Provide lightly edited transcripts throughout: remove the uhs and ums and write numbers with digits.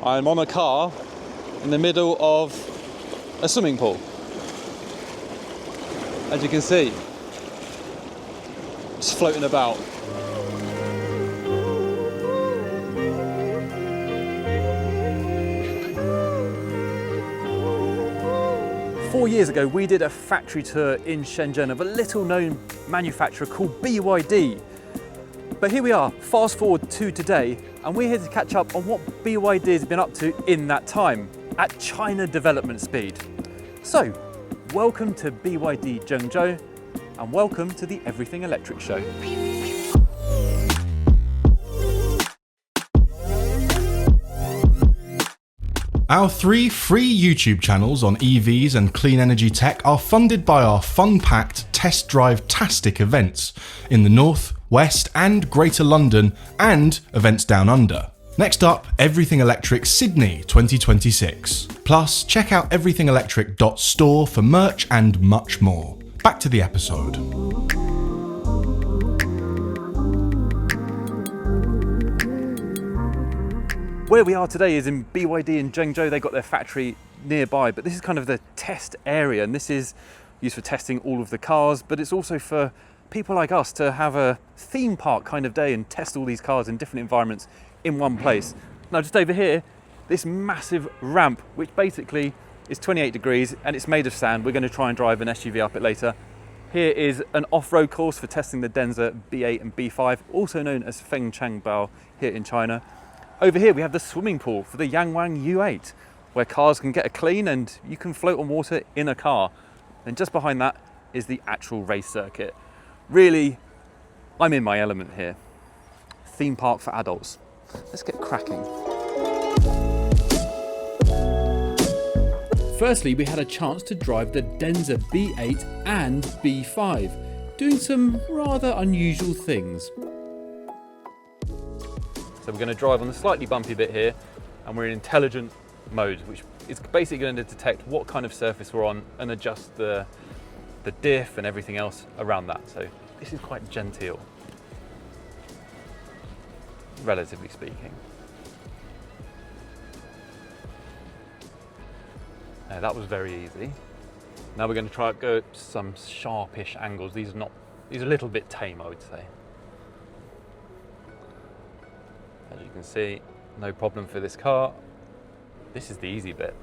I'm on a car in the middle of a swimming pool. As you can see, just floating about. Four years ago, we did a factory tour in Shenzhen of a little known manufacturer called BYD. But here we are, fast forward to today, and we're here to catch up on what BYD has been up to in that time, at China development speed. So, welcome to BYD Zhengzhou, and welcome to the Everything Electric Show. Our 3 free YouTube channels on EVs and clean energy tech are funded by our fun-packed test drive-tastic events in the North, West and Greater London and events down under. Next up, Everything Electric Sydney 2026. Plus, check out everythingelectric.store for merch and much more. Back to the episode. Where we are today is in BYD in Zhengzhou. They got their factory nearby, but this is kind of the test area, and this is used for testing all of the cars, but it's also for people like us to have a theme park kind of day and test all these cars in different environments in one place. Now just over here, this massive ramp, which basically is 28 degrees and it's made of sand. We're going to try and drive an SUV up it later. Here is an off-road course for testing the Denza B8 and B5, also known as Fang Cheng Bao here in China. Over here we have the swimming pool for the Yangwang U8, where cars can get a clean and you can float on water in a car. And just behind that is the actual race circuit. Really, I'm in my element here. Theme park for adults. Let's get cracking. Firstly, we had a chance to drive the Denza B8 and B5, doing some rather unusual things. So we're going to drive on the slightly bumpy bit here, and we're in intelligent mode, which is basically going to detect what kind of surface we're on and adjust the diff and everything else around that. So this is quite genteel, relatively speaking. Now, that was very easy. Now we're going to try to go some sharpish angles. These are a little bit tame, I would say. As you can see, no problem for this car. This is the easy bit.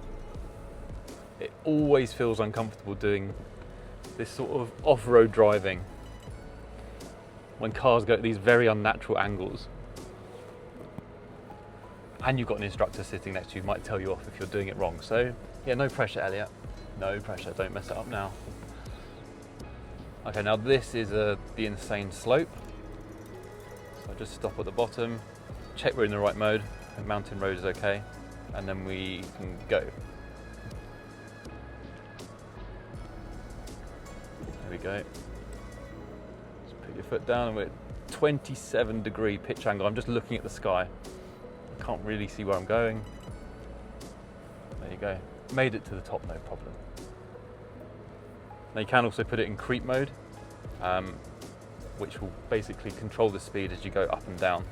It always feels uncomfortable doing this sort of off-road driving when cars go at these very unnatural angles. And you've got an instructor sitting next to you who might tell you off if you're doing it wrong. So yeah, no pressure, Elliot. No pressure, don't mess it up now. Okay, now this is the insane slope. So just stop at the bottom. Check we're in the right mode, and mountain road is okay, and then we can go. There we go. Just put your foot down, and we're at 27-degree pitch angle. I'm just looking at the sky. I can't really see where I'm going. There you go. Made it to the top, no problem. Now you can also put it in creep mode, which will basically control the speed as you go up and down.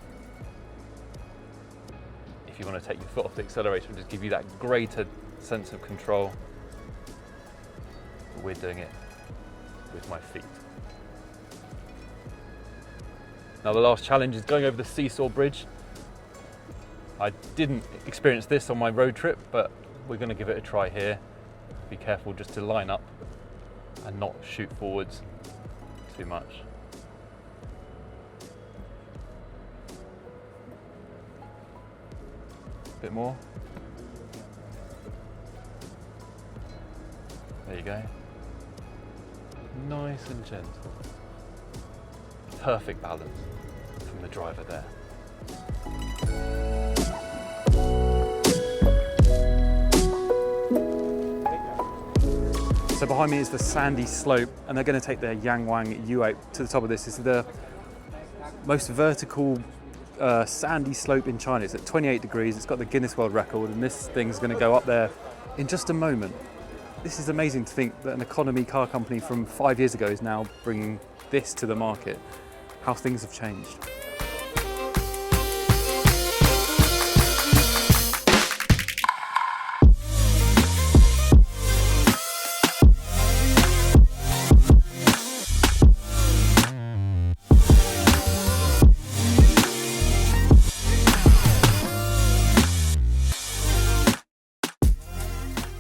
If you want to take your foot off the accelerator and just give you that greater sense of control. But we're doing it with my feet. Now the last challenge is going over the Seesaw bridge. I didn't experience this on my road trip, but we're going to give it a try here. Be careful just to line up and not shoot forwards too much. Bit more. There you go. Nice and gentle. Perfect balance from the driver there. So behind me is the sandy slope, and they're going to take their Yangwang U8 to the top of this. This is the most vertical sandy slope in China. It's at 28 degrees. It's got the Guinness World Record, and this thing's going to go up there in just a moment. This is amazing to think that an economy car company from 5 years ago is now bringing this to the market. How things have changed.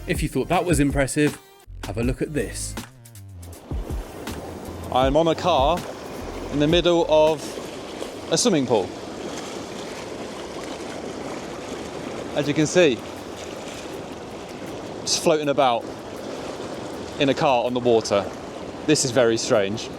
If you thought that was impressive, have a look at this. I'm on a car in the middle of a swimming pool. As you can see, just floating about in a car on the water. This is very strange.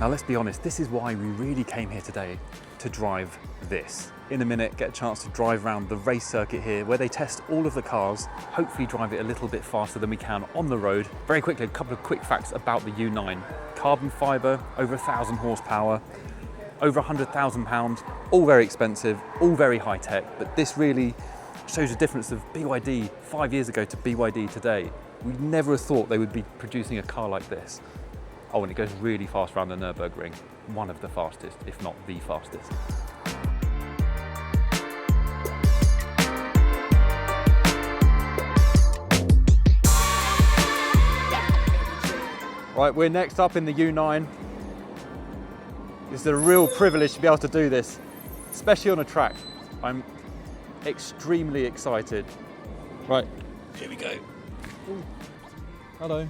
Now let's be honest, this is why we really came here today, to drive this. In a minute, get a chance to drive around the race circuit here where they test all of the cars, hopefully drive it a little bit faster than we can on the road. Very quickly, a couple of quick facts about the U9. Carbon fibre, over 1,000 horsepower, over 100,000 pounds, all very expensive, all very high tech, but this really shows the difference of BYD 5 years ago to BYD today. We never have thought they would be producing a car like this. Oh, and it goes really fast around the Nürburgring. One of the fastest, if not the fastest. Right, we're next up in the U9. It's a real privilege to be able to do this, especially on a track. I'm extremely excited. Right, here we go. Ooh. Hello.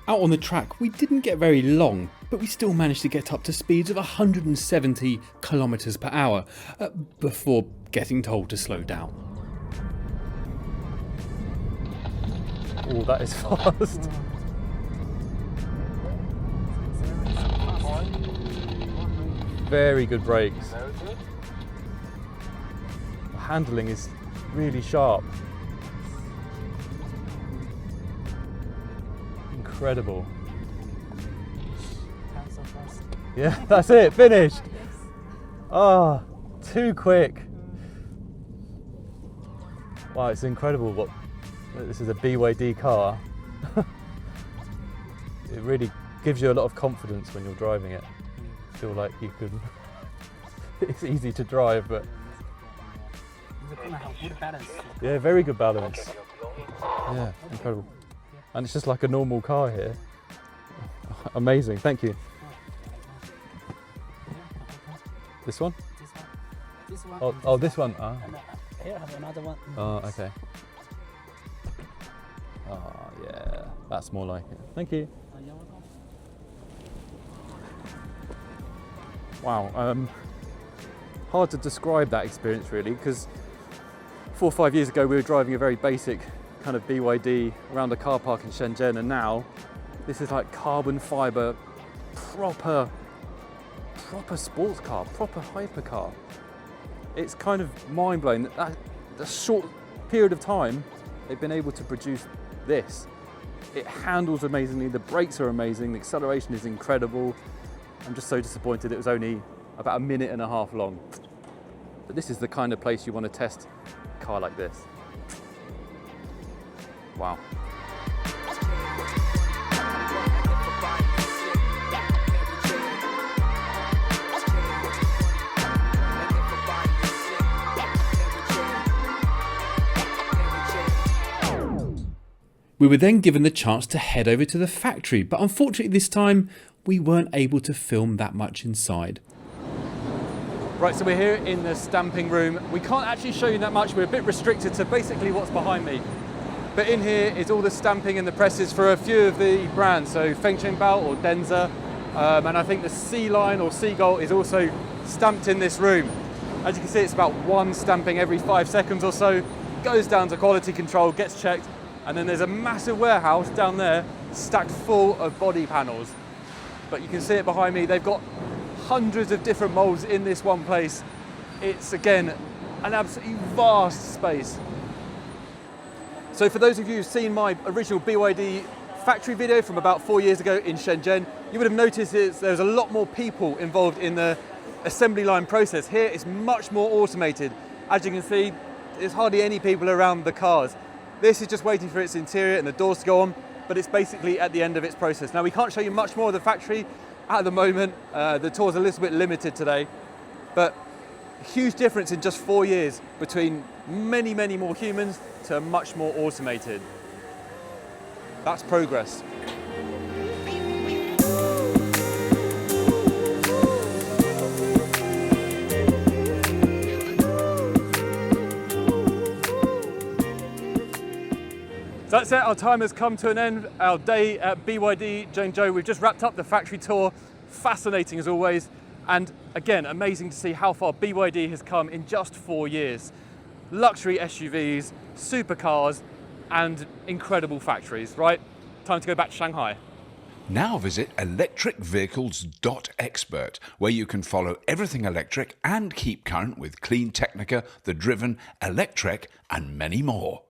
Out on the track, we didn't get very long, but we still managed to get up to speeds of 170 kilometers per hour before getting told to slow down. Oh, that is fast. Very good brakes. The handling is really sharp. Incredible. Yeah, that's it, finished. Ah, too quick. Wow, it's incredible what this is, a BYD car. It really gives you a lot of confidence when you're driving it. You feel like you can, it's easy to drive, but yeah, very good balance. Yeah, incredible. And it's just like a normal car here. Amazing, thank you. This one? This one. Oh, this one. Ah. Here I have another one. Oh, okay. Oh, yeah, that's more like it. Thank you. Wow, hard to describe that experience really, because 4 or 5 years ago we were driving a very basic kind of BYD around a car park in Shenzhen, and now this is like carbon fibre, proper sports car, proper hypercar. It's kind of mind-blowing that a short period of time they've been able to produce this. It handles amazingly, the brakes are amazing, the acceleration is incredible. I'm just so disappointed it was only about 1.5 minutes long. But this is the kind of place you want to test a car like this. Wow. We were then given the chance to head over to the factory, but unfortunately this time we weren't able to film that much inside. Right, so we're here in the stamping room. We can't actually show you that much, we're a bit restricted to basically what's behind me. But in here is all the stamping and the presses for a few of the brands, so Fang Cheng Bao or Denza, and I think the Sea Line or Seagull is also stamped in this room. As you can see, it's about one stamping every 5 seconds or so, goes down to quality control, gets checked, and then there's a massive warehouse down there stacked full of body panels. But you can see it behind me, they've got hundreds of different molds in this one place. It's again an absolutely vast space. So for those of you who've seen my original BYD factory video from about 4 years ago in Shenzhen, you would have noticed there's a lot more people involved in the assembly line process. Here it's much more automated. As you can see, there's hardly any people around the cars. This is just waiting for its interior and the doors to go on, but it's basically at the end of its process. Now we can't show you much more of the factory at the moment. The tour's a little bit limited today, but huge difference in just 4 years between many, many more humans to much more automated. That's progress. So that's it, our time has come to an end. Our day at BYD Zhengzhou. We've just wrapped up the factory tour. Fascinating as always. And again, amazing to see how far BYD has come in just 4 years. Luxury SUVs, supercars, and incredible factories, right? Time to go back to Shanghai. Now visit electricvehicles.expert, where you can follow everything electric and keep current with Clean Technica, The Driven, Electrek, and many more.